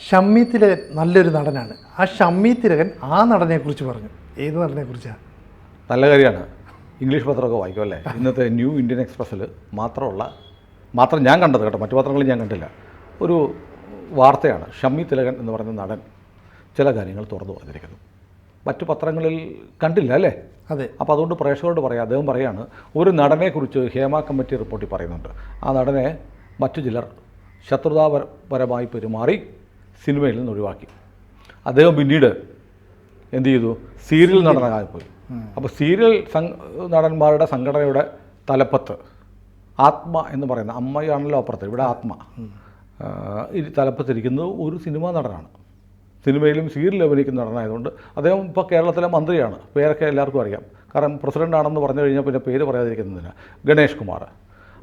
ഷമ്മി തിലകൻ നല്ലൊരു നടനാണ്. ആ ഷമ്മി തിലകൻ ആ നടനെക്കുറിച്ച് പറഞ്ഞു. ഏത് നടനെക്കുറിച്ചാണ്? നല്ല കാര്യമാണ്. ഇംഗ്ലീഷ് പത്രമൊക്കെ വായിക്കും അല്ലേ? ഇന്നത്തെ ന്യൂ ഇന്ത്യൻ എക്സ്പ്രസ്സിൽ മാത്രം ഞാൻ കണ്ടത് കേട്ടോ, മറ്റു പത്രങ്ങളിൽ ഞാൻ കണ്ടില്ല. ഒരു വാർത്തയാണ്, ഷമ്മി തിലകൻ എന്ന് പറയുന്ന നടൻ ചില കാര്യങ്ങൾ തുറന്നു പറഞ്ഞിരിക്കുന്നു. മറ്റു പത്രങ്ങളിൽ കണ്ടില്ല അല്ലേ? അതെ. അപ്പോൾ അതുകൊണ്ട് പ്രേക്ഷകരോട് പറയാം, അദ്ദേഹം പറയാണ്, ഒരു നടനെക്കുറിച്ച് ഹേമ കമ്മിറ്റി റിപ്പോർട്ടിൽ പറയുന്നുണ്ട്. ആ നടനെ മറ്റു ചിലർ ശത്രുതാപരമായി പെരുമാറി സിനിമയിൽ നിന്ന് ഒഴിവാക്കി. അദ്ദേഹം പിന്നീട് എന്ത് ചെയ്തു? സീരിയൽ നടനായി പോയി. അപ്പോൾ സീരിയൽ നടന്മാരുടെ സംഘടനയുടെ തലപ്പത്ത് ആത്മ എന്ന് പറയുന്ന, അമ്മയാണല്ലോ അപ്പുറത്ത്, ഇവിടെ ആത്മ ഈ തലപ്പത്തിരിക്കുന്നത് ഒരു സിനിമാ നടനാണ്. സിനിമയിലും സീരിയലിൽ അഭിനയിക്കുന്ന നടനായതുകൊണ്ട് അദ്ദേഹം ഇപ്പോൾ കേരളത്തിലെ മന്ത്രിയാണ്. പേരൊക്കെ എല്ലാവർക്കും അറിയാം. കാരണം പ്രസിഡൻ്റ് ആണെന്ന് പറഞ്ഞു കഴിഞ്ഞാൽ പിന്നെ പേര് പറയാതിരിക്കുന്നതിന് ഗണേഷ് കുമാർ.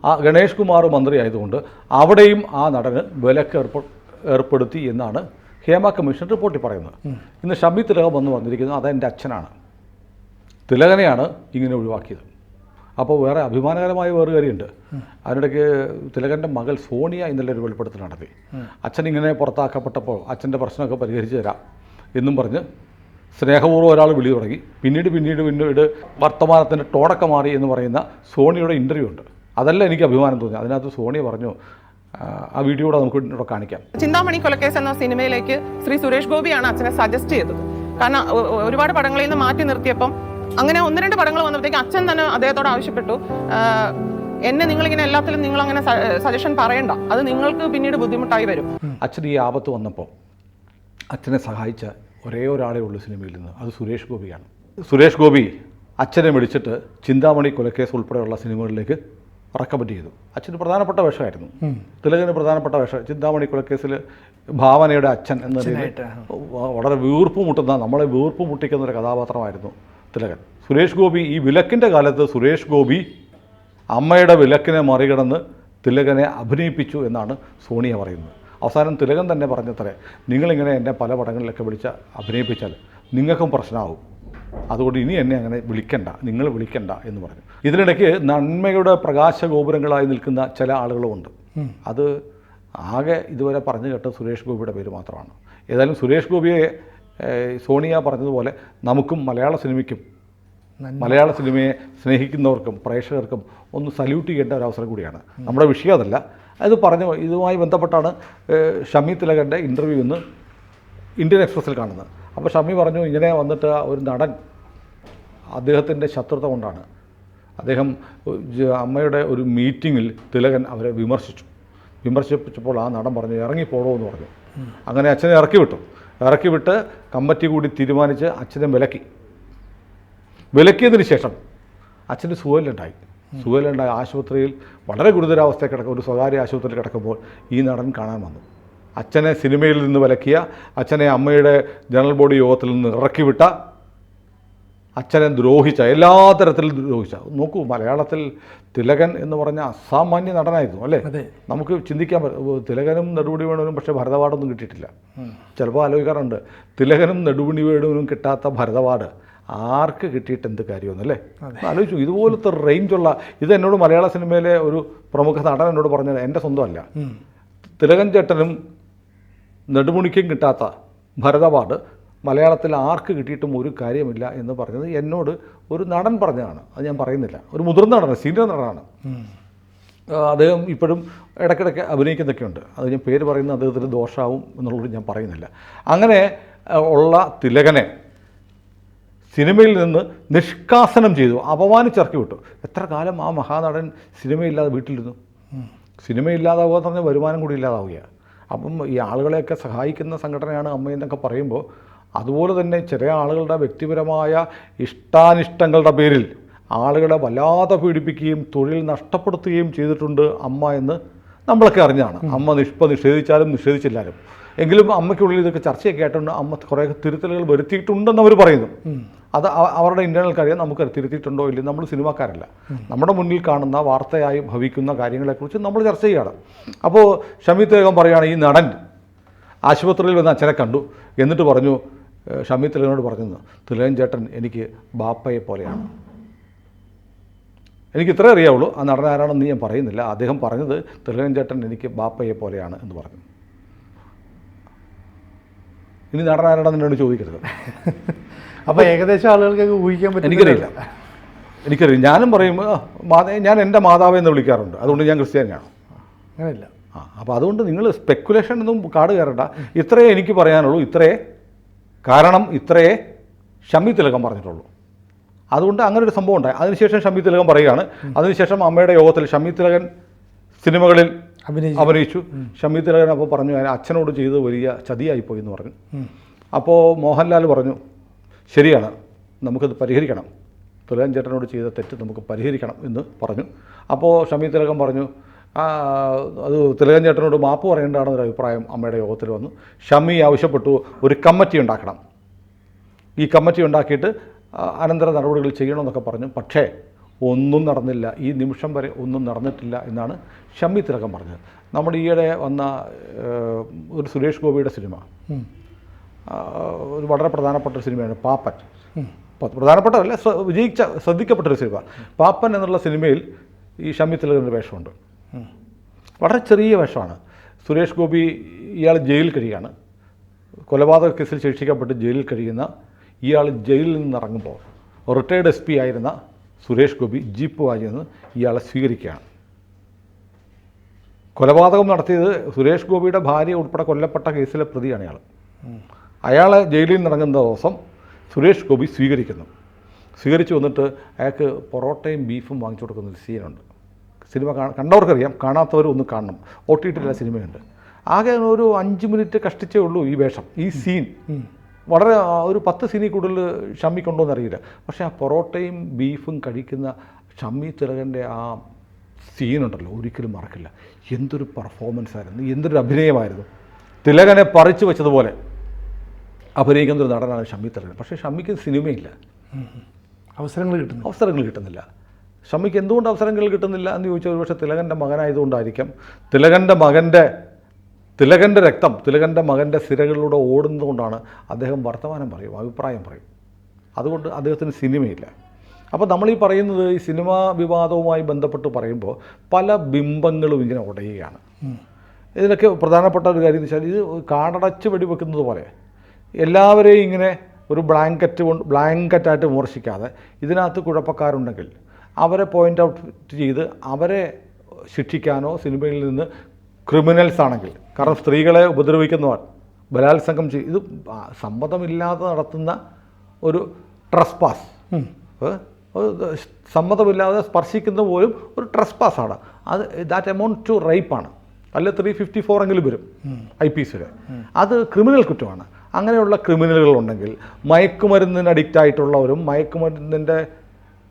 ആ ഗണേഷ് കുമാർ മന്ത്രി ആയതുകൊണ്ട് അവിടെയും ആ നടന് വിലക്ക് ഏർപ്പെടുത്തി എന്നാണ് ഹേമ കമ്മീഷൻ റിപ്പോർട്ടിൽ പറയുന്നത്. ഇന്ന് ഷമ്മി തിലകൻ വന്നിരിക്കുന്നത് അതെൻ്റെ അച്ഛനാണ്, തിലകനെയാണ് ഇങ്ങനെ ഒഴിവാക്കിയത്. അപ്പോൾ വേറെ അഭിമാനകരമായ വേറെ കാര്യമുണ്ട്. അതിനിടയ്ക്ക് തിലകൻ്റെ മകൾ സോണിയ ഇന്നലെ ഒരു വെളിപ്പെടുത്തൽ നടത്തി. അച്ഛൻ ഇങ്ങനെ പുറത്താക്കപ്പെട്ടപ്പോൾ അച്ഛൻ്റെ പ്രശ്നമൊക്കെ പരിഹരിച്ച് തരാം എന്നും പറഞ്ഞ് സ്നേഹപൂർവ്വം ഒരാൾ വിളി തുടങ്ങി. പിന്നീട് വർത്തമാനത്തിൻ്റെ ടോണൊക്കെ മാറി എന്ന് പറയുന്ന സോണിയുടെ ഇൻ്റർവ്യൂ ഉണ്ട്. അതല്ല എനിക്ക് അഭിമാനം തോന്നി. അതിനകത്ത് സോണിയ പറഞ്ഞു, ആ വീഡിയോ കൂടെ നമുക്ക് ഇവിടെ കാണിക്കാം. ചിന്താമണി കൊലക്കേസ് എന്ന സിനിമയിലേക്ക് ശ്രീ സുരേഷ് ഗോപിയാണ് അച്ഛനെ സജസ്റ്റ് ചെയ്തത്. കാരണം ഒരുപാട് പടങ്ങളിൽ നിന്ന് മാറ്റി നിർത്തിയപ്പം അങ്ങനെ 1-2 പടങ്ങൾ വന്നപ്പോഴത്തേക്ക് അച്ഛൻ തന്നെ അദ്ദേഹത്തോട് ആവശ്യപ്പെട്ടു, എന്നെ നിങ്ങളിങ്ങനെ എല്ലാത്തിലും നിങ്ങൾ അങ്ങനെ സജഷൻ പറയണ്ട, അത് നിങ്ങൾക്ക് പിന്നീട് ബുദ്ധിമുട്ടായി വരും. അച്ഛൻ ഈ ആപത്ത് വന്നപ്പോൾ അച്ഛനെ സഹായിച്ച ഒരേ ഒരാളേ ഉള്ളൂ സിനിമയിൽ നിന്ന്, അത് സുരേഷ് ഗോപിയാണ്. സുരേഷ് ഗോപി അച്ഛനെ വിളിച്ചിട്ട് ചിന്താമണി കൊലക്കേസ് ഉൾപ്പെടെയുള്ള സിനിമകളിലേക്ക് റെക്കമെൻഡ് ചെയ്തു. അച്ഛന് പ്രധാനപ്പെട്ട വേഷമായിരുന്നു, തിലകന് പ്രധാനപ്പെട്ട വേഷം. ചിന്താമണി കൊലക്കേസിൽ ഭാവനയുടെ അച്ഛൻ എന്ന രീതിയിൽ വളരെ വീർപ്പ് മുട്ടുന്ന, നമ്മളെ വീർപ്പ് മുട്ടിക്കുന്നൊരു കഥാപാത്രമായിരുന്നു തിലകൻ. സുരേഷ് ഗോപി ഈ വിലക്കിൻ്റെ കാലത്ത് സുരേഷ് ഗോപി അമ്മയുടെ വിലക്കിനെ മറികടന്ന് തിലകനെ അഭിനയിപ്പിച്ചു എന്നാണ് സോണിയ പറയുന്നത്. അവസാനം തിലകൻ തന്നെ പറഞ്ഞത്രേ, നിങ്ങളിങ്ങനെ എന്നെ പല പടങ്ങളിലൊക്കെ അഭിനയിപ്പിച്ചാൽ നിങ്ങൾക്കും പ്രശ്നമാവും, അതുകൊണ്ട് ഇനി എന്നെ അങ്ങനെ വിളിക്കണ്ട, നിങ്ങൾ വിളിക്കണ്ട എന്ന് പറഞ്ഞു. ഇതിനിടയ്ക്ക് നന്മയുടെ പ്രകാശഗോപുരങ്ങളായി നിൽക്കുന്ന ചില ആളുകളുമുണ്ട്. അത് ആകെ ഇതുവരെ പറഞ്ഞു കേട്ട സുരേഷ് ഗോപിയുടെ പേര് മാത്രമാണ്. ഏതായാലും സുരേഷ് ഗോപിയെ സോണിയ പറഞ്ഞതുപോലെ നമുക്കും മലയാള സിനിമയെ സ്നേഹിക്കുന്നവർക്കും പ്രേക്ഷകർക്കും ഒന്ന് സല്യൂട്ട് ചെയ്യേണ്ട ഒരു അവസരം കൂടിയാണ്. നമ്മുടെ വിഷയം അതല്ല, അത് പറഞ്ഞു. ഇതുമായി ബന്ധപ്പെട്ടാണ് ഷമ്മി തിലകൻ്റെ ഇൻ്റർവ്യൂ ഇന്ന് ഇന്ത്യൻ എക്സ്പ്രസ്സിൽ കാണുന്നത്. അപ്പോൾ ഷമ്മി പറഞ്ഞു, ഇങ്ങനെ വന്നിട്ട് ഒരു നടൻ അദ്ദേഹത്തിൻ്റെ ശത്രുത കൊണ്ടാണ്. അദ്ദേഹം അമ്മയുടെ ഒരു മീറ്റിങ്ങിൽ തിലകൻ അവരെ വിമർശിച്ചപ്പോൾ ആ നടൻ പറഞ്ഞു, ഇറങ്ങിപ്പോടോ എന്ന് പറഞ്ഞു. അങ്ങനെ അച്ഛനെ ഇറക്കി വിട്ട് കമ്മിറ്റി കൂടി തീരുമാനിച്ച് അച്ഛനെ വിലക്കിയതിന് ശേഷം അച്ഛന് സുഖമില്ലാണ്ടായി ആശുപത്രിയിൽ വളരെ ഗുരുതരാവസ്ഥയിൽ കിടക്കും. ഒരു സ്വകാര്യ ആശുപത്രിയിൽ കിടക്കുമ്പോൾ ഈ നടൻ കാണാൻ വന്നു. അച്ഛനെ സിനിമയിൽ നിന്ന് വിലക്കിയ, അച്ഛനെ അമ്മയുടെ ജനറൽ ബോഡി യോഗത്തിൽ നിന്ന് ഇറക്കിവിട്ട, അച്ഛനെ ദ്രോഹിച്ച, എല്ലാ തരത്തിലും ദ്രോഹിച്ച. നോക്കൂ, മലയാളത്തിൽ തിലകൻ എന്ന് പറഞ്ഞ അസാമാന്യ നടനായിരുന്നു അല്ലേ? നമുക്ക് ചിന്തിക്കാൻ പറ്റും. തിലകനും നെടുമുടി വേണുവിനും പക്ഷേ ഭരതവാടൊന്നും കിട്ടിയിട്ടില്ല. ചിലപ്പോൾ ആലോചിക്കാറുണ്ട്, തിലകനും നെടുമുടി വേണുവിനും കിട്ടാത്ത ഭരതവാട് ആർക്ക് കിട്ടിയിട്ട് എന്ത് കാര്യമെന്നല്ലേ? ആലോചിച്ചു. ഇതുപോലത്തെ റേഞ്ചുള്ള ഇത് എന്നോട് മലയാള സിനിമയിലെ ഒരു പ്രമുഖ നടൻ എന്നോട് പറഞ്ഞത് എൻ്റെ സ്വന്തമല്ല. തിലകൻ ചേട്ടനും നെടുമുടിക്കും കിട്ടാത്ത ഭരതവാട് മലയാളത്തിൽ ആർക്ക് കിട്ടിയിട്ടും ഒരു കാര്യമില്ല എന്ന് പറഞ്ഞത് എന്നോട് ഒരു നടൻ പറഞ്ഞതാണ്. അത് ഞാൻ പറയുന്നില്ല. ഒരു മുതിർന്ന നടനാണ്, സീനിയർ നടനാണ്. അദ്ദേഹം ഇപ്പോഴും ഇടയ്ക്കിടയ്ക്ക് അഭിനയിക്കുന്നൊക്കെ ഉണ്ട്. അത് ഞാൻ പേര് പറയുന്നത് അദ്ദേഹത്തിന് ദോഷമാവും എന്നുള്ളത് ഞാൻ പറയുന്നില്ല. അങ്ങനെ ഉള്ള തിലകനെ സിനിമയിൽ നിന്ന് നിഷ്കാസനം ചെയ്തു, അപമാനിച്ചിറക്കി വിട്ടു. എത്ര കാലം ആ മഹാനടൻ സിനിമയില്ലാതെ വീട്ടിലിരുന്നു? സിനിമയില്ലാതാവുക എന്ന് പറഞ്ഞാൽ വരുമാനം കൂടി ഇല്ലാതാവുകയാണ്. അപ്പം ഈ ആളുകളെയൊക്കെ സഹായിക്കുന്ന സംഘടനയാണ് അമ്മയെന്നൊക്കെ പറയുമ്പോൾ അതുപോലെ തന്നെ ചില ആളുകളുടെ വ്യക്തിപരമായ ഇഷ്ടാനിഷ്ടങ്ങളുടെ പേരിൽ ആളുകളെ വല്ലാതെ പീഡിപ്പിക്കുകയും തൊഴിൽ നഷ്ടപ്പെടുത്തുകയും ചെയ്തിട്ടുണ്ട് അമ്മ എന്ന് നമ്മളൊക്കെ അറിഞ്ഞതാണ്. അമ്മ നിഷേധിച്ചാലും നിഷേധിച്ചില്ലാലും എങ്കിലും അമ്മയ്ക്കുള്ളിൽ ഇതൊക്കെ ചർച്ചയൊക്കെ ആയിട്ടുണ്ട്. അമ്മ കുറേ തിരുത്തലുകൾ വരുത്തിയിട്ടുണ്ടെന്ന് അവർ പറയുന്നു. അത് അവരുടെ ഇൻ്റേണൽ കാര്യം നമുക്ക് തിരുത്തിയിട്ടുണ്ടോ ഇല്ലെന്ന് നമ്മൾ സിനിമാക്കാരല്ല. നമ്മുടെ മുന്നിൽ കാണുന്ന വാർത്തയായി ഭവിക്കുന്ന കാര്യങ്ങളെക്കുറിച്ച് നമ്മൾ ചർച്ച ചെയ്യുകയാണ്. അപ്പോൾ ഷമ്മി തിലകൻ പറയുകയാണ്, ഈ നടൻ ആശുപത്രിയിൽ വന്ന് അച്ഛനെ കണ്ടു, എന്നിട്ട് പറഞ്ഞു, ഷമ്മി തിലകനോട് പറഞ്ഞു, തിലകൻ ചേട്ടൻ എനിക്ക് ബാപ്പയെ പോലെയാണ്. എനിക്ക് ഇത്രേ അറിയാവുള്ളൂ, ആ നടൻ ആരാണെന്ന് ഞാൻ പറയുന്നില്ല. അദ്ദേഹം പറഞ്ഞത് തിലകൻ ചേട്ടൻ എനിക്ക് ബാപ്പയെ പോലെയാണ് എന്ന് പറഞ്ഞു. ഇനി നടനാരാണെന്ന് എന്നോട് ചോദിക്കരുത്. അപ്പോൾ ഏകദേശം ആളുകൾക്കൊക്കെ ഊഹിക്കാൻ പറ്റും. എനിക്കറിയില്ല. ഞാനും പറയും ഞാൻ എൻ്റെ മാതാവേ എന്ന് വിളിക്കാറുണ്ട്, അതുകൊണ്ട് ഞാൻ ക്രിസ്ത്യാനിയാണ്. അങ്ങനെയില്ല. അപ്പോൾ അതുകൊണ്ട് നിങ്ങൾ സ്പെക്കുലേഷൻ ഒന്നും കാട് കയറണ്ട. ഇത്രയേ എനിക്ക് പറയാനുള്ളൂ, കാരണം ഇത്രയേ ഷമ്മി തിലകൻ പറഞ്ഞിട്ടുള്ളൂ. അതുകൊണ്ട് അങ്ങനെ ഒരു സംഭവം ഉണ്ടായി. അതിനുശേഷം ഷമ്മി തിലകൻ പറയുകയാണ്, അതിനുശേഷം അമ്മയുടെ യോഗത്തിൽ ഷമ്മി തിലകൻ സിനിമകളിൽ അഭിനയിച്ചു. ഷമ്മി തിലകൻ അപ്പോൾ പറഞ്ഞു അച്ഛനോട് ചെയ്ത് വലിയ ചതിയായിപ്പോയി എന്ന് പറഞ്ഞു. അപ്പോൾ മോഹൻലാൽ പറഞ്ഞു ശരിയാണ്, നമുക്കത് പരിഹരിക്കണം, തിലകൻ ചേട്ടനോട് ചെയ്ത തെറ്റ് നമുക്ക് പരിഹരിക്കണം എന്ന് പറഞ്ഞു. അപ്പോൾ ഷമ്മി തിലകൻ പറഞ്ഞു അത് തിലകൻ ചേട്ടനോട് മാപ്പ് പറയേണ്ടതാണെന്നൊരു അഭിപ്രായം അമ്മയുടെ യോഗത്തിൽ വന്നു. ഷമ്മി ആവശ്യപ്പെട്ടു ഒരു കമ്മിറ്റി ഉണ്ടാക്കണം, ഈ കമ്മിറ്റി ഉണ്ടാക്കിയിട്ട് അനന്തര നടപടികൾ ചെയ്യണമെന്നൊക്കെ പറഞ്ഞു. പക്ഷേ ഒന്നും നടന്നില്ല, ഈ നിമിഷം വരെ ഒന്നും നടന്നിട്ടില്ല എന്നാണ് ഷമ്മി തിലകൻ പറഞ്ഞത്. നമ്മുടെ ഈയിടെ വന്ന ഒരു സുരേഷ് ഗോപിയുടെ സിനിമ, ഒരു വളരെ പ്രധാനപ്പെട്ട ഒരു സിനിമയാണ് പാപ്പൻ. പ്രധാനപ്പെട്ടതല്ല, ശ്രദ്ധിക്കപ്പെട്ടൊരു സിനിമ പാപ്പൻ എന്നുള്ള സിനിമയിൽ ഈ ഷമ്മി തിലകൻ്റെ വേഷമുണ്ട്. വളരെ ചെറിയ വേഷമാണ്. സുരേഷ് ഗോപി ഇയാൾ ജയിലിൽ കഴിയുകയാണ്, കൊലപാതക കേസിൽ ശിക്ഷിക്കപ്പെട്ട് ജയിലിൽ കഴിയുന്ന ഇയാൾ ജയിലിൽ നിന്നിറങ്ങുമ്പോൾ റിട്ടയർഡ് SP ആയിരുന്ന സുരേഷ് ഗോപി ജീപ്പ് വാങ്ങി നിന്ന് ഇയാളെ സ്വീകരിക്കുകയാണ്. കൊലപാതകം നടത്തിയത് സുരേഷ് ഗോപിയുടെ ഭാര്യ ഉൾപ്പെടെ കൊല്ലപ്പെട്ട കേസിലെ പ്രതിയാണ് ഇയാൾ. അയാളെ ജയിലിൽ നിന്നിറങ്ങുന്ന ദിവസം സുരേഷ് ഗോപി സ്വീകരിച്ചു വന്നിട്ട് അയാൾക്ക് പൊറോട്ടയും ബീഫും വാങ്ങിച്ചു കൊടുക്കുന്നൊരു സീനുണ്ട്. സിനിമ കണ്ടവർക്കറിയാം, കാണാത്തവർ ഒന്ന് കാണണം. OTT സിനിമയുണ്ട്. ആകെ ഒരു 5 മിനിറ്റ് കഷ്ടിച്ചേ ഉള്ളൂ ഈ വേഷം, ഈ സീൻ. വളരെ ഒരു 10 സീനിൽ കൂടുതൽ ഷമ്മിക്കുണ്ടോ എന്നറിയില്ല. പക്ഷേ ആ പൊറോട്ടയും ബീഫും കഴിക്കുന്ന ഷമ്മി തിലകൻ്റെ ആ സീനുണ്ടല്ലോ, ഒരിക്കലും മറക്കില്ല. എന്തൊരു പെർഫോമൻസ് ആയിരുന്നു, എന്തൊരു അഭിനയമായിരുന്നു. തിലകനെ പറിച്ചു വെച്ചതുപോലെ അഭിനയിക്കുന്നൊരു നടനാണ് ഷമ്മി തിലകൻ. പക്ഷേ ഷമ്മിക്ക് സിനിമയില്ല, അവസരങ്ങൾ കിട്ടുന്നില്ല. ഷമ്മിക്ക് എന്തുകൊണ്ട് അവസരങ്ങൾ കിട്ടുന്നില്ല എന്ന് ചോദിച്ചാൽ ഒരുപക്ഷെ തിലകൻ്റെ മകനായതുകൊണ്ടായിരിക്കാം. തിലകൻ്റെ രക്തം തിലകൻ്റെ മകൻ്റെ സിരകളിലൂടെ ഓടുന്നതുകൊണ്ടാണ് അദ്ദേഹം വർത്തമാനം പറയും, അഭിപ്രായം പറയും. അതുകൊണ്ട് അദ്ദേഹത്തിന് സിനിമയില്ല. അപ്പോൾ നമ്മളീ പറയുന്നത് ഈ സിനിമാ വിവാദവുമായി ബന്ധപ്പെട്ട് പറയുമ്പോൾ പല ബിംബങ്ങളും ഇങ്ങനെ ഉടയുകയാണ്. ഇതിനൊക്കെ പ്രധാനപ്പെട്ട ഒരു കാര്യം എന്ന് വെച്ചാൽ, ഇത് കാടടച്ച് വെടിവെക്കുന്നത് പോലെ എല്ലാവരെയും ഇങ്ങനെ ഒരു ബ്ലാങ്കറ്റായിട്ട് വിമർശിക്കാതെ ഇതിനകത്ത് കുഴപ്പക്കാരുണ്ടെങ്കിൽ അവരെ പോയിൻ്റ് ഔട്ട് ചെയ്ത് അവരെ ശിക്ഷിക്കാനോ, സിനിമയിൽ നിന്ന് ക്രിമിനൽസ് ആണെങ്കിൽ, കാരണം സ്ത്രീകളെ ഉപദ്രവിക്കുന്നവർ, ബലാത്സംഗം ഇത് സമ്മതമില്ലാതെ നടത്തുന്ന ഒരു ട്രസ്പാസ്, സമ്മതമില്ലാതെ സ്പർശിക്കുന്ന പോലും ഒരു ട്രസ്പാസാണ് അത്. ദാറ്റ് എമൗണ്ട് ടു റേപ്പാണ്, അല്ല 354 എങ്കിലും വരും IPC. അത് ക്രിമിനൽ കുറ്റമാണ്. അങ്ങനെയുള്ള ക്രിമിനലുകളുണ്ടെങ്കിൽ, മയക്കുമരുന്നിന് അഡിക്റ്റ് ആയിട്ടുള്ളവരും മയക്കുമരുന്നിൻ്റെ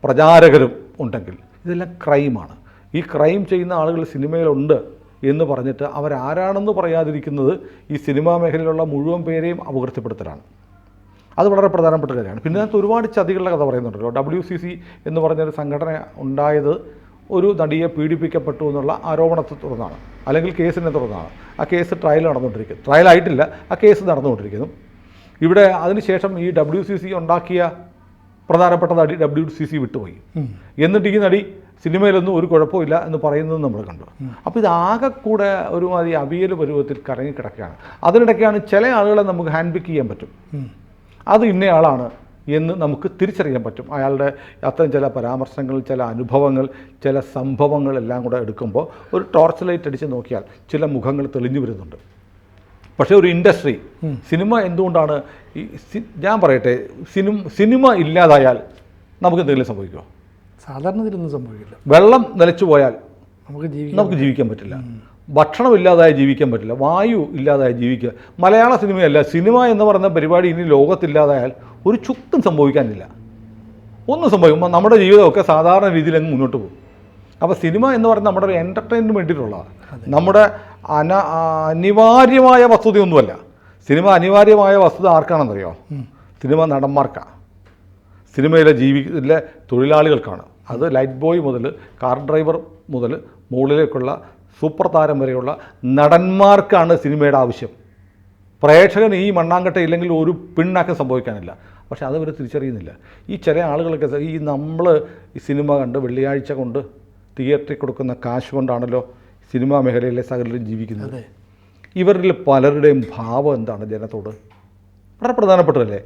പ്രചാരകരും ഉണ്ടെങ്കിൽ ഇതെല്ലാം ക്രൈമാണ്. ഈ ക്രൈം ചെയ്യുന്ന ആളുകൾ സിനിമയിലുണ്ട് എന്ന് പറഞ്ഞിട്ട് അവരാരാണെന്ന് പറയാതിരിക്കുന്നത് ഈ സിനിമാ മേഖലയിലുള്ള മുഴുവൻ പേരെയും അപകീർത്തിപ്പെടുത്തലാണ്. അത് വളരെ പ്രധാനപ്പെട്ട കാര്യമാണ്. പിന്നെ അതിനകത്ത് ഒരുപാട് ചതികളുടെ കഥ പറയുന്നുണ്ടല്ലോ. WCC എന്ന് പറഞ്ഞൊരു സംഘടന ഉണ്ടായത് ഒരു നടിയെ പീഡിപ്പിക്കപ്പെട്ടു എന്നുള്ള ആരോപണത്തെ തുടർന്നാണ്, അല്ലെങ്കിൽ കേസിനെ തുടർന്നാണ്. ആ കേസ് ട്രയലായിട്ടില്ല, ആ കേസ് നടന്നുകൊണ്ടിരിക്കുന്നു. ഇവിടെ അതിനുശേഷം ഈ WCC ഉണ്ടാക്കിയ പ്രധാനപ്പെട്ട നടി WCC വിട്ടുപോയി. എന്നിട്ട് ഈ നടി സിനിമയിലൊന്നും ഒരു കുഴപ്പമില്ല എന്ന് പറയുന്നത് നമ്മൾ കണ്ടു. അപ്പോൾ ഇതാകെ കൂടെ ഒരുമാതിരി അവിയൽ പരുവത്തിൽ കറങ്ങിക്കിടക്കുകയാണ്. അതിനിടയ്ക്കാണ് ചില ആളുകളെ നമുക്ക് ഹാൻഡ് പിക്ക് ചെയ്യാൻ പറ്റും, അത് ഇന്നയാളാണ് എന്ന് നമുക്ക് തിരിച്ചറിയാൻ പറ്റും. അയാളുടെ അത്തരം ചില പരാമർശങ്ങൾ, ചില അനുഭവങ്ങൾ, ചില സംഭവങ്ങൾ എല്ലാം കൂടെ എടുക്കുമ്പോൾ ഒരു ടോർച്ച് ലൈറ്റ് അടിച്ച് നോക്കിയാൽ ചില മുഖങ്ങൾ തെളിഞ്ഞു വരുന്നുണ്ട്. പക്ഷേ ഒരു ഇൻഡസ്ട്രി, സിനിമ എന്തുകൊണ്ടാണ് ഞാൻ പറയട്ടെ, സിനിമ ഇല്ലാതായാൽ നമുക്ക് എന്തെങ്കിലും സംഭവിക്കുമോ? സാധാരണ ഇതിലൊന്നും സംഭവിക്കില്ല. വെള്ളം നിലച്ചു പോയാൽ നമുക്ക് ജീവിക്കാൻ പറ്റില്ല, ഭക്ഷണം ഇല്ലാതായി ജീവിക്കാൻ പറ്റില്ല, വായു ഇല്ലാതായി ജീവിക്കുക. മലയാള സിനിമയല്ല, സിനിമ എന്ന് പറയുന്ന പരിപാടി ഇനി ലോകത്തില്ലാതായാൽ ഒരു ചുക്കും സംഭവിക്കാനില്ല, ഒന്നും സംഭവിക്കുമ്പോൾ നമ്മുടെ ജീവിതമൊക്കെ സാധാരണ രീതിയിൽ അങ്ങ് മുന്നോട്ട് പോകും. അപ്പോൾ സിനിമ എന്ന് പറയുന്നത് നമ്മുടെ ഒരു എൻ്റർടൈൻമെൻറ്റിന് വേണ്ടിയിട്ടുള്ളതാണ്, നമ്മുടെ അനിവാര്യമായ വസ്തുതയൊന്നുമല്ല. സിനിമ അനിവാര്യമായ വസ്തുത ആർക്കാണെന്നറിയോ? സിനിമ നടന്മാർക്കാണ്, സിനിമയിലെ ജീവിതത്തിലെ തൊഴിലാളികൾക്കാണ്. അത് ലൈറ്റ് ബോയ് മുതൽ കാർ ഡ്രൈവർ മുതൽ മുകളിലേക്കുള്ള സൂപ്പർ താരം വരെയുള്ള നടന്മാർക്കാണ് സിനിമയുടെ ആവശ്യം. പ്രേക്ഷകൻ ഈ മണ്ണാങ്കട്ട ഇല്ലെങ്കിൽ ഒരു പിണ്ണാക്കം സംഭവിക്കാനില്ല. പക്ഷെ അതവർ തിരിച്ചറിയുന്നില്ല. ഈ ചില ആളുകളൊക്കെ ഈ നമ്മൾ ഈ സിനിമ കണ്ട് വെള്ളിയാഴ്ച കൊണ്ട് തിയേറ്ററിൽ കൊടുക്കുന്ന കാശ് കൊണ്ടാണല്ലോ സിനിമാ മേഖലയിലെ സകലരും ജീവിക്കുന്നത്. ഇവരിൽ പലരുടെയും ഭാവം എന്താണ് ജനത്തോട്? വളരെ പ്രധാനപ്പെട്ടതല്ലേ?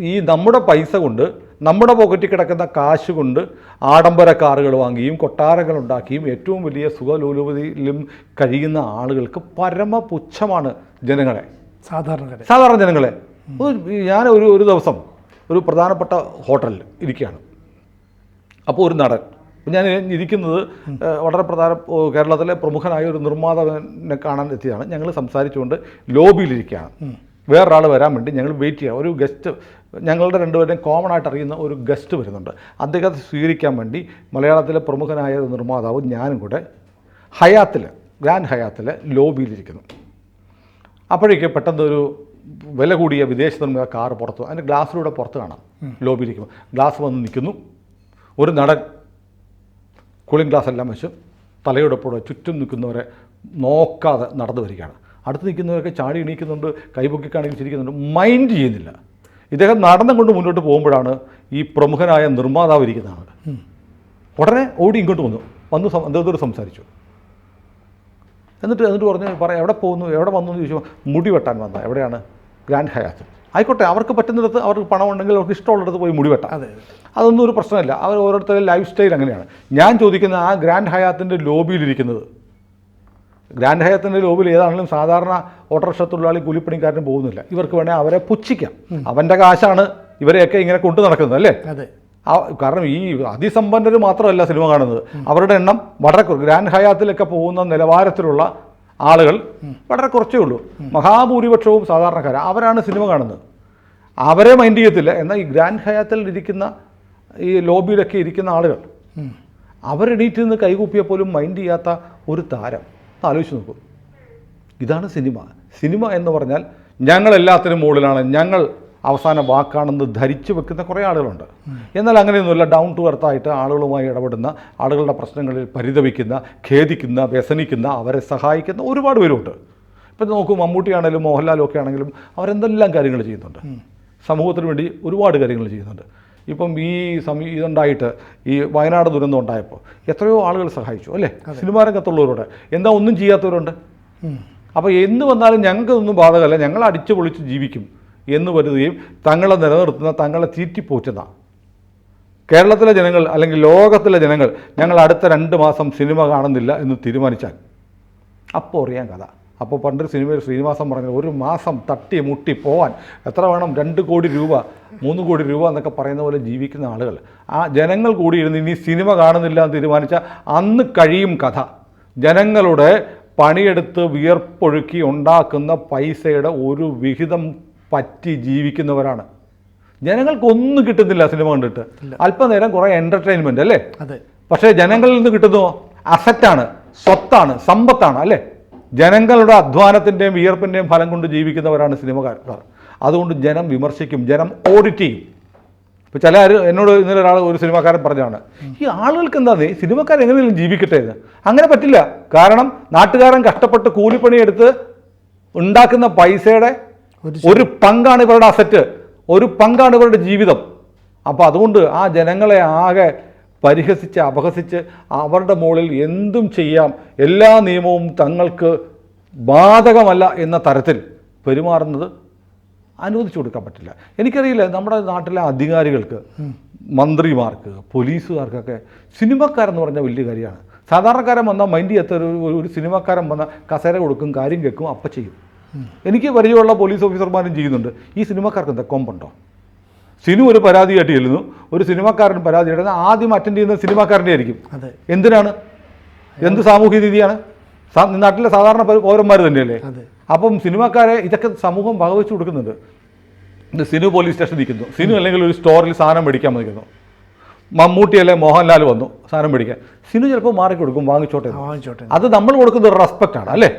ഈ നമ്മുടെ പൈസ കൊണ്ട്, നമ്മുടെ പോക്കറ്റിൽ കിടക്കുന്ന കാശ് കൊണ്ട് ആഡംബര കാറുകൾ വാങ്ങിയും കൊട്ടാരങ്ങൾ ഉണ്ടാക്കിയും ഏറ്റവും വലിയ സുഖലോലുപതിയിലും കഴിയുന്ന ആളുകൾക്ക് പരമപുച്ഛമാണ് ജനങ്ങളെ, സാധാരണ ജനങ്ങളെ. ഞാൻ ഒരു ദിവസം ഒരു പ്രധാനപ്പെട്ട ഹോട്ടലിൽ ഇരിക്കുകയാണ്. അപ്പോൾ ഒരു നടൻ, ഞാൻ ഇരിക്കുന്നത് വളരെ കേരളത്തിലെ പ്രമുഖനായ ഒരു നിർമ്മാതാവിനെ കാണാൻ എത്തിയതാണ്. ഞങ്ങൾ സംസാരിച്ചുകൊണ്ട് ലോബിയിലിരിക്കുകയാണ്. വേറൊരാൾ വരാൻ വേണ്ടി ഞങ്ങൾ വെയിറ്റ് ചെയ്യുക. ഒരു ഗസ്റ്റ്, ഞങ്ങളുടെ രണ്ടുപേരുടെയും കോമൺ ആയിട്ട് അറിയുന്ന ഒരു ഗസ്റ്റ് വരുന്നുണ്ട്. അദ്ദേഹത്തെ സ്വീകരിക്കാൻ വേണ്ടി മലയാളത്തിലെ പ്രമുഖനായ ഒരു നിർമ്മാതാവും ഞാനും കൂടെ ഗ്രാൻഡ് ഹയാത്തിൽ ലോബിയിലിരിക്കുന്നു. അപ്പോഴേക്ക് പെട്ടെന്ന് ഒരു വില കൂടിയ വിദേശ നിർമ്മിത കാറ് പുറത്ത്, അതിൻ്റെ ഗ്ലാസ്സിലൂടെ പുറത്ത് കാണാം. ലോബിയിലിരിക്കുമ്പോൾ ഗ്ലാസ് വന്ന് നിൽക്കുന്നു. ഒരു നടൻ കൂളിംഗ് ഗ്ലാസ് എല്ലാം വെച്ച് തലയോടൊപ്പം ചുറ്റും നിൽക്കുന്നവരെ നോക്കാതെ നടന്നു വരികയാണ്. അടുത്ത് നിൽക്കുന്നവരൊക്കെ ചാടി എണീക്കുന്നുണ്ട്, കൈപൊക്കി കാണിച്ച് ചിരിക്കുന്നുണ്ട്, മൈൻഡ് ചെയ്യുന്നില്ല. ഇദ്ദേഹം നടന്നും കൊണ്ട് മുന്നോട്ട് പോകുമ്പോഴാണ് ഈ പ്രമുഖനായ നിർമ്മാതാവ് ഇരിക്കുന്നതാണ്. ഉടനെ ഓടി ഇങ്ങോട്ട് വന്നു അദ്ദേഹത്തോട് സംസാരിച്ചു. എന്നിട്ട് പറഞ്ഞു, എവിടെ പോകുന്നു, എവിടെ വന്നു എന്ന് ചോദിച്ചു. മുടി വെട്ടാൻ വന്ന. എവിടെയാണ്? ഗ്രാൻഡ് ഹയാത്ത്. ആയിക്കോട്ടെ, അവർക്ക് പറ്റുന്നിടത്ത്, അവർക്ക് പണം ഉണ്ടെങ്കിൽ അവർക്ക് ഇഷ്ടമുള്ളിടത്ത് പോയി മുടി വെട്ടാം. അതൊന്നും ഒരു പ്രശ്നമില്ല. അവർ ഓരോരുത്തരുടെ ലൈഫ് സ്റ്റൈൽ അങ്ങനെയാണ്. ഞാൻ ചോദിക്കുന്ന ആ ഗ്രാൻഡ് ഹയാത്തിൻ്റെ ലോബിയിലിരിക്കുന്നത്, ഗ്രാൻഡ് ഹയാത്തിൻ്റെ ലോബിയിൽ ഏതാണെങ്കിലും സാധാരണ ഓട്ടോറിക്ഷ തൊഴിലാളി കൂലിപ്പണിക്കാരനും പോകുന്നില്ല. ഇവർക്ക് വേണേൽ അവരെ പുച്ഛിക്കാം. അവൻ്റെ കാശാണ് ഇവരെയൊക്കെ ഇങ്ങനെ കൊണ്ടു നടക്കുന്നത്, അല്ലേ? കാരണം ഈ അതിസമ്പന്നർ മാത്രമല്ല സിനിമ കാണുന്നത്, അവരുടെ എണ്ണം വളരെ ഗ്രാൻഡ് ഹയാത്തിലൊക്കെ പോകുന്ന നിലവാരത്തിലുള്ള ആളുകൾ വളരെ കുറച്ചേ ഉള്ളൂ. മഹാഭൂരിപക്ഷവും സാധാരണക്കാരാണ്. അവരാണ് സിനിമ കാണുന്നത്. അവരെ മൈൻഡ് ചെയ്യത്തില്ല. എന്നാൽ ഈ ഗ്രാൻഡ് ഹയാത്തിൽ ഇരിക്കുന്ന, ഈ ലോബിയിലൊക്കെ ഇരിക്കുന്ന ആളുകൾ, അവരെണീറ്റ് നിന്ന് കൈകൂപ്പിയപ്പോലും മൈൻഡ് ചെയ്യാത്ത ഒരു താരം. ആലോചിച്ച് നോക്കൂ. ഇതാണ് സിനിമ എന്ന് പറഞ്ഞാൽ ഞങ്ങളെല്ലാത്തിനും മുകളിലാണ്, ഞങ്ങൾ അവസാന വാക്കാണെന്ന് ധരിച്ചു വെക്കുന്ന കുറേ ആളുകളുണ്ട്. എന്നാൽ അങ്ങനെയൊന്നുമില്ല. ഡൗൺ ടു എർത്തായിട്ട് ആളുകളുമായി ഇടപെടുന്ന, ആളുകളുടെ പ്രശ്നങ്ങളിൽ പരിതപിക്കുന്ന, ഖേദിക്കുന്ന, വ്യസനിക്കുന്ന, അവരെ സഹായിക്കുന്ന ഒരുപാട് പേരുണ്ട്. ഇപ്പം നോക്കൂ, മമ്മൂട്ടിയാണെങ്കിലും മോഹൻലാലും ഒക്കെ ആണെങ്കിലും അവരെന്തെല്ലാം കാര്യങ്ങൾ ചെയ്യുന്നുണ്ട്. സമൂഹത്തിന് വേണ്ടി ഒരുപാട് കാര്യങ്ങൾ ചെയ്യുന്നുണ്ട്. ഇപ്പം ഇതുണ്ടായിട്ട് ഈ വയനാട് ദുരന്തം ഉണ്ടായപ്പോൾ എത്രയോ ആളുകൾ സഹായിച്ചു, അല്ലേ? സിനിമാ രംഗത്തുള്ളവരോട്. എന്താ ഒന്നും ചെയ്യാത്തവരുണ്ട്. അപ്പോൾ എന്ത് വന്നാലും ഞങ്ങൾക്കൊന്നും ബാധകമല്ല, ഞങ്ങൾ അടിച്ചു പൊളിച്ച് ജീവിക്കും എന്ന് കരുതുകയും തങ്ങളെ നിലനിർത്തുന്ന, തങ്ങളെ തീറ്റിപ്പോറ്റുന്ന കേരളത്തിലെ ജനങ്ങൾ അല്ലെങ്കിൽ ലോകത്തിലെ ജനങ്ങൾ ഞങ്ങൾ അടുത്ത 2 മാസം സിനിമ കാണുന്നില്ല എന്ന് തീരുമാനിച്ചാൽ അപ്പോൾ അറിയാൻ കഥ. അപ്പോൾ പണ്ടൊരു സിനിമയിൽ ശ്രീനിവാസൻ പറഞ്ഞത്, ഒരു മാസം തട്ടി മുട്ടി പോവാൻ എത്ര വേണം? 2 കോടി രൂപ, 3 കോടി രൂപ എന്നൊക്കെ പറയുന്ന പോലെ ജീവിക്കുന്ന ആളുകൾ, ആ ജനങ്ങൾ കൂടിയിരുന്ന് ഇനി സിനിമ കാണുന്നില്ല എന്ന് തീരുമാനിച്ചാൽ അന്ന് കഴിയും കഥ. ജനങ്ങളുടെ പണിയെടുത്ത് വിയർപ്പൊഴുക്കി ഉണ്ടാക്കുന്ന പൈസയുടെ ഒരു വിഹിതം പറ്റി ജീവിക്കുന്നവരാണ്. ജനങ്ങൾക്കൊന്നും കിട്ടുന്നില്ല സിനിമ കണ്ടിട്ട്. അല്പനേരം കുറേ എൻ്റർടൈൻമെൻറ്റ്, അല്ലേ? പക്ഷേ ജനങ്ങളിൽ നിന്ന് കിട്ടുന്നോ? അസറ്റാണ്, സ്വത്താണ്, സമ്പത്താണ്, അല്ലേ? ജനങ്ങളുടെ അധ്വാനത്തിൻ്റെയും വിയർപ്പിൻ്റെയും ഫലം കൊണ്ട് ജീവിക്കുന്നവരാണ് സിനിമക്കാർ. അതുകൊണ്ട് ജനം വിമർശിക്കും, ജനം ഓഡിറ്റ് ചെയ്യും. ഇപ്പോൾ എന്നോട് ഇന്നലെ ഒരു സിനിമാക്കാരൻ പറഞ്ഞാണ്, ഈ ആളുകൾക്ക് എന്താ സിനിമക്കാർ എങ്ങനെയും ജീവിക്കട്ടെ എന്ന്. അങ്ങനെ പറ്റില്ല. കാരണം നാട്ടുകാരൻ കഷ്ടപ്പെട്ട് കൂലിപ്പണിയെടുത്ത് ഉണ്ടാക്കുന്ന പൈസയുടെ ഒരു പങ്കാണ് ഇവരുടെ അസറ്റ്, ഒരു പങ്കാണ് ഇവരുടെ ജീവിതം. അപ്പോൾ അതുകൊണ്ട് ആ ജനങ്ങളെ ആകെ പരിഹസിച്ച് അപഹസിച്ച് അവരുടെ മുകളിൽ എന്തും ചെയ്യാം, എല്ലാ നിയമവും തങ്ങൾക്ക് ബാധകമല്ല എന്ന തരത്തിൽ പെരുമാറുന്നത് അനുവദിച്ചു കൊടുക്കാൻ പറ്റില്ല. എനിക്കറിയില്ല, നമ്മുടെ നാട്ടിലെ അധികാരികൾക്ക്, മന്ത്രിമാർക്ക്, പോലീസുകാർക്കൊക്കെ സിനിമക്കാരെന്ന് പറഞ്ഞാൽ വലിയ കാര്യമാണ്. സാധാരണക്കാരൻ വന്നാൽ മൈൻഡ് ചെയ്യാത്ത ഒരു സിനിമക്കാരൻ വന്നാൽ കസേര കൊടുക്കും, കാര്യം കേൾക്കും, അപ്പം ചെയ്യും. എനിക്ക് പരിചയമുള്ള പോലീസ് ഓഫീസർമാരും ചെയ്യുന്നുണ്ട്. ഈ സിനിമക്കാർക്ക് എന്താ കൊമ്പുണ്ടോ? സിനിമ ഒരു പരാതിയായിട്ട് ചെല്ലുന്നു, ഒരു സിനിമക്കാരൻ പരാതി എടുക്കുന്ന ആദ്യം അറ്റൻഡ് ചെയ്യുന്ന സിനിമാക്കാരൻ്റെ ആയിരിക്കും. എന്തിനാണ്? എന്ത് സാമൂഹ്യ നീതിയാണ്? നാട്ടിലെ സാധാരണ പൗരന്മാർ തന്നെയല്ലേ? അപ്പം സിനിമാക്കാരെ ഇതൊക്കെ സമൂഹം വകവെച്ച് കൊടുക്കുന്നുണ്ട്. സിനു പോലീസ് സ്റ്റേഷനിൽ നിൽക്കുന്നു, സിനു അല്ലെങ്കിൽ ഒരു സ്റ്റോറിൽ സാധനം മേടിക്കാൻ നിൽക്കുന്നു, മമ്മൂട്ടി അല്ലെ മോഹൻലാൽ വന്നു സാധനം മേടിക്കാൻ, സിനു ചിലപ്പോൾ മാറിക്കൊടുക്കും, വാങ്ങിച്ചോട്ടെ. അത് നമ്മൾ കൊടുക്കുന്ന ഒരു റെസ്പെക്റ്റാണ്, അല്ലേ?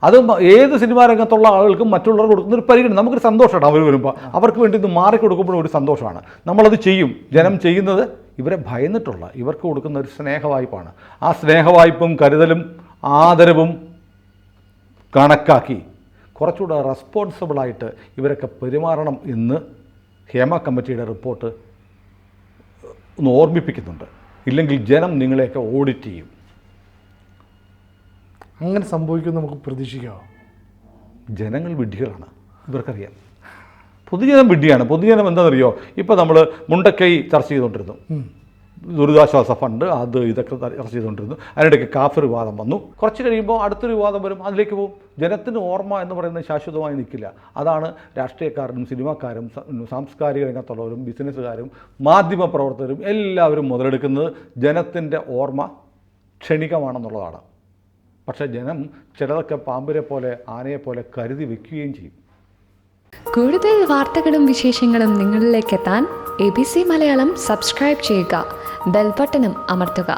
അത് ഏത് സിനിമാ രംഗത്തുള്ള ആളുകൾക്കും മറ്റുള്ളവർ കൊടുക്കുന്ന ഒരു പരിഗണന, നമുക്കൊരു സന്തോഷമാണ്. അവർ വരുമ്പോൾ അവർക്ക് വേണ്ടി ഇത് മാറിക്കൊടുക്കുമ്പോഴും ഒരു സന്തോഷമാണ്. നമ്മളത് ചെയ്യും. ജനം ചെയ്യുന്നത് ഇവരെ ഭയന്നിട്ടുള്ള, ഇവർക്ക് കൊടുക്കുന്ന ഒരു സ്നേഹവായ്പാണ്. ആ സ്നേഹവായ്പും കരുതലും ആദരവും കണക്കാക്കി കുറച്ചുകൂടെ റെസ്പോൺസിബിളായിട്ട് ഇവരൊക്കെ പെരുമാറണം എന്ന് ഹേമ കമ്മിറ്റിയുടെ റിപ്പോർട്ട് ഒന്ന് ഓർമ്മിപ്പിക്കുന്നുണ്ട്. ഇല്ലെങ്കിൽ ജനം നിങ്ങളെയൊക്കെ ഓഡിറ്റ് ചെയ്യും. അങ്ങനെ സംഭവിക്കും നമുക്ക് പ്രതീക്ഷിക്കാമോ? ജനങ്ങൾ വിഡ്ഢികളാണ്, ഇവർക്കറിയാം. പൊതുജനം വിഡ്ഢിയാണ്. പൊതുജനം എന്താണെന്നറിയോ, ഇപ്പോൾ നമ്മൾ മുണ്ടക്കൈ ചർച്ച ചെയ്തുകൊണ്ടിരുന്നു, ദുരിതാശ്വാസ ഫണ്ട് അത് ഇതൊക്കെ ചർച്ച ചെയ്തുകൊണ്ടിരുന്നു. അതിനിടയ്ക്ക് കാഫിർ വിവാദം വന്നു. കുറച്ച് കഴിയുമ്പോൾ അടുത്തൊരു വിവാദം വരും, അതിലേക്ക് പോകും. ജനത്തിന് ഓർമ്മ എന്ന് പറയുന്നത് ശാശ്വതമായി നിൽക്കില്ല. അതാണ് രാഷ്ട്രീയക്കാരും സിനിമാക്കാരും സാംസ്കാരിക രംഗത്തുള്ളവരും ബിസിനസ്സുകാരും മാധ്യമ പ്രവർത്തകരും എല്ലാവരും മുതലെടുക്കുന്നത് ജനത്തിൻ്റെ ഓർമ്മ ക്ഷണികമാണെന്നുള്ളതാണ്. പക്ഷേ ജനം ചിലതൊക്കെ പാമ്പിനെ പോലെ ആനയെപ്പോലെ കരുതി വയ്ക്കുകയും ചെയ്യും. കൂടുതൽ വാർത്തകളും വിശേഷങ്ങളും നിങ്ങളിലേക്ക് എത്താൻ ABC മലയാളം സബ്സ്ക്രൈബ് ചെയ്യുക, ബെൽ ബട്ടണും അമർത്തുക.